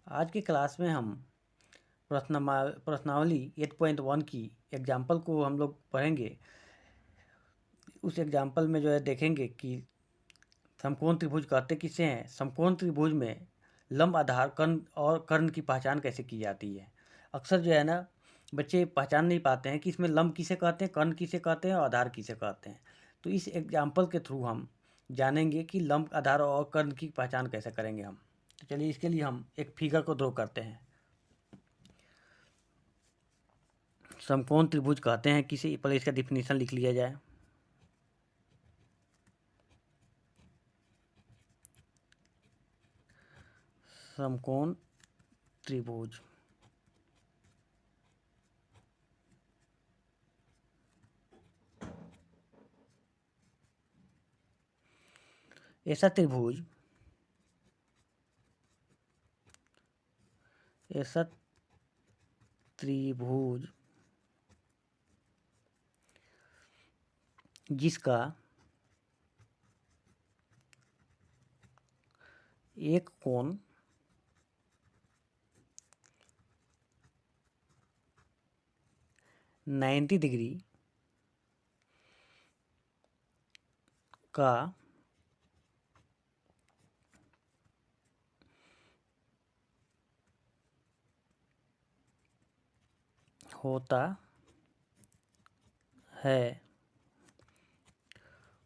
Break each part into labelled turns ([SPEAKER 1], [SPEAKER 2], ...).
[SPEAKER 1] आज की क्लास में हम प्रश्नावली 8.1 की एग्जाम्पल को हम लोग पढ़ेंगे। उस एग्जाम्पल में जो है देखेंगे कि समकोण त्रिभुज कहते किसे हैं, समकोण त्रिभुज में लंब आधार कर्ण और कर्ण की पहचान कैसे की जाती है। अक्सर जो है ना बच्चे पहचान नहीं पाते हैं कि इसमें लंब किसे कहते हैं, कर्ण किसे कहते हैं और आधार किसे कहते हैं। तो इस एग्जाम्पल के थ्रू हम जानेंगे कि लंब, आधार और कर्ण की पहचान कैसे करेंगे हम। तो चलिए इसके लिए हम एक फिगर को ड्रॉ करते हैं। समकोण त्रिभुज कहते हैं किसी, पहले इसका डिफिनीशन लिख लिया जाए। समकोण त्रिभुज ऐसा त्रिभुज जिसका एक कोण 90 डिग्री का होता है,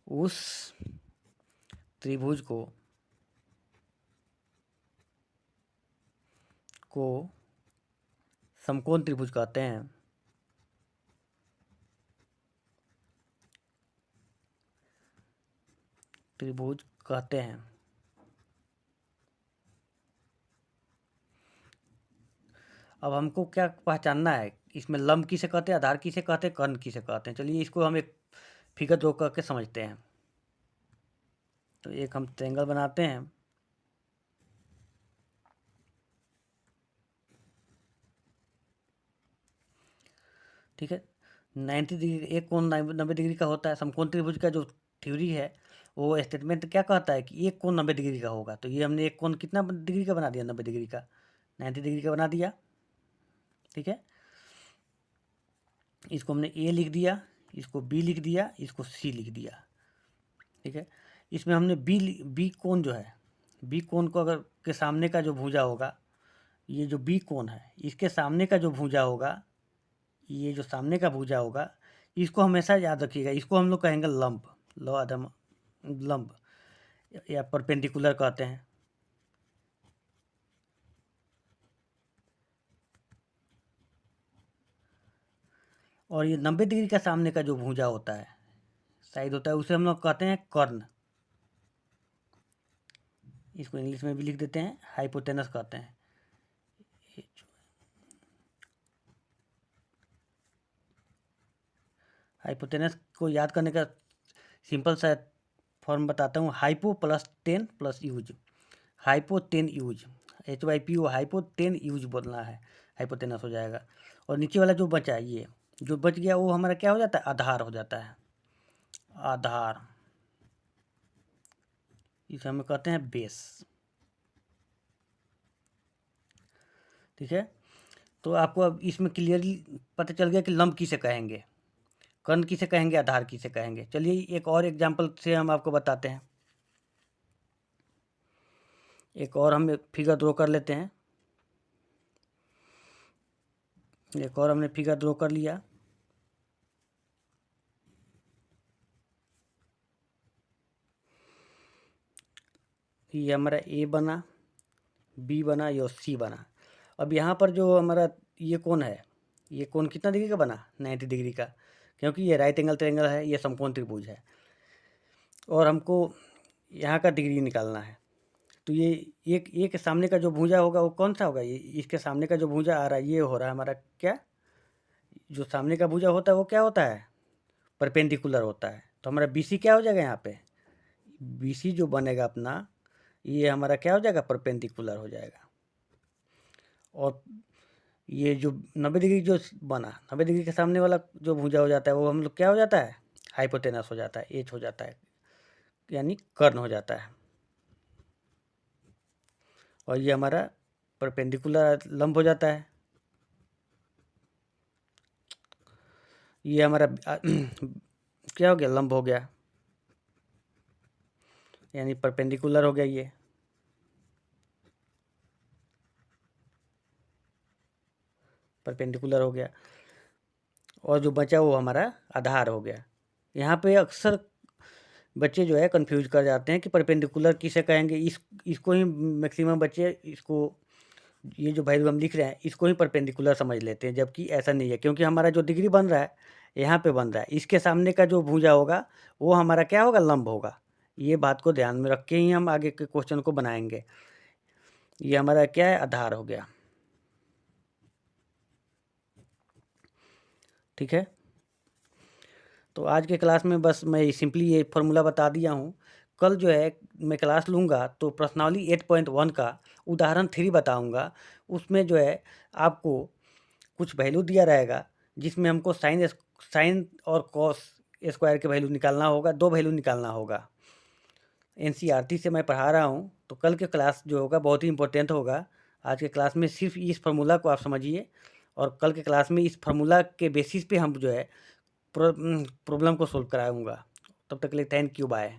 [SPEAKER 1] उस त्रिभुज को समकोण त्रिभुज कहते हैं। त्रिभुज कहते हैं। अब हमको क्या पहचानना है, इसमें लंब किसे कहते हैं, आधार किसे कहते हैं, कर्ण किसे कहते हैं। चलिए इसको हम एक फिगर ड्रॉ करके समझते हैं। तो एक हम ट्रायंगल बनाते हैं। ठीक है, 90 डिग्री, एक कोण 90 डिग्री का होता है। समकोण त्रिभुज का जो थ्योरी है वो स्टेटमेंट क्या कहता है कि एक कोण 90 डिग्री का होगा। तो ये हमने एक कोण कितना डिग्री का बना दिया, 90 डिग्री का, 90 डिग्री का बना दिया। ठीक है, इसको हमने ए लिख दिया, इसको बी लिख दिया, इसको सी लिख दिया। ठीक है, इसमें हमने बी कोण जो है, बी कोण को अगर के सामने का जो भुजा होगा, ये जो बी कोण है इसके सामने का जो भुजा होगा, ये जो सामने का भुजा होगा, इसको हमेशा याद रखिएगा, इसको हम लोग कहेंगे लंब, लो आदम लंब या परपेंडिकुलर कहते हैं। और ये 90 डिग्री का सामने का जो भुजा होता है, साइड होता है, उसे हम लोग कहते हैं कर्ण। इसको इंग्लिश में भी लिख देते हैं, हाइपोटेनस कहते हैं। हाइपोटेनस को याद करने का सिंपल सा फॉर्म बताता हूँ, hypo plus 10 plus use, hypo 10 use, HYPO, hypo 10 use बोलना है, हाइपोटेनस हो जाएगा। और नीचे वाला जो बचा, ये जो बच गया वो हमारा क्या हो जाता है, आधार हो जाता है। आधार, इसे हम कहते हैं बेस। ठीक है, तो आपको अब इसमें क्लियरली पता चल गया कि लंब किसे कहेंगे, कर्ण किसे कहेंगे, आधार किसे कहेंगे। चलिए एक और एग्जाम्पल से हम आपको बताते हैं। एक और हम फिगर ड्रॉ कर लेते हैं। एक और हमने फिगर ड्रॉ कर लिया। ये हमारा ए बना, बी बना, या सी बना। अब यहाँ पर जो हमारा ये कोण है, ये कोण कितना डिग्री का बना, 90 डिग्री का, क्योंकि ये राइट एंगल ट्रायंगल है, ये समकोण त्रिभुज है और हमको यहाँ का डिग्री निकालना है। तो ये एक सामने का जो भुजा होगा वो कौन सा होगा, ये इसके सामने का जो भुजा आ रहा है ये हो रहा है हमारा क्या, जो सामने का भुजा होता है वो क्या होता है, परपेंडिकुलर होता है। तो हमारा BC क्या हो जाएगा, यहाँ पे BC जो बनेगा अपना, ये हमारा क्या हो जाएगा, परपेंडिकुलर हो जाएगा। और ये जो 90 डिग्री जो बना, 90 डिग्री के सामने वाला जो भुजा हो जाता है वो हम लोग क्या हो जाता है, हाइपोटेनस हो जाता है, एच हो जाता है, यानी कर्ण हो जाता है। और ये हमारा परपेंडिकुलर लंब हो जाता है। ये हमारा क्या हो गया, लंब हो गया, यानी परपेंडिकुलर हो गया, ये परपेंडिकुलर हो गया। और जो बचा वो हमारा आधार हो गया। यहाँ पे अक्सर बच्चे जो है कंफ्यूज कर जाते हैं कि परपेंडिकुलर किसे कहेंगे। इसको ही मैक्सिमम बच्चे इसको, ये जो वैल्यू हम लिख रहे हैं इसको ही परपेंडिकुलर समझ लेते हैं, जबकि ऐसा नहीं है। क्योंकि हमारा जो डिग्री बन रहा है यहाँ पे बन रहा है, इसके सामने का जो भुजा होगा वो हमारा क्या होगा, लंब होगा। ये बात को ध्यान में रख के ही हम आगे के क्वेश्चन को बनाएंगे। ये हमारा क्या है, आधार हो गया। ठीक है, तो आज के क्लास में बस मैं सिंपली ये फार्मूला बता दिया हूँ। कल जो है मैं क्लास लूँगा तो प्रश्नावली 8.1 का उदाहरण 3 बताऊँगा। उसमें जो है आपको कुछ वैल्यू दिया रहेगा, जिसमें हमको साइन और कॉस स्क्वायर के वैल्यू निकालना होगा, 2 वैल्यू निकालना होगा। एनसीईआरटी से मैं पढ़ा रहा हूँ, तो कल के क्लास जो होगा बहुत ही इंपॉर्टेंट होगा। आज के क्लास में सिर्फ इस फार्मूला को आप समझिए, और कल के क्लास में इस फार्मूला के बेसिस पे हम जो है प्रॉब्लम को सोल्व कराऊंगा। तब तक के लिए थैंक यू, बाय।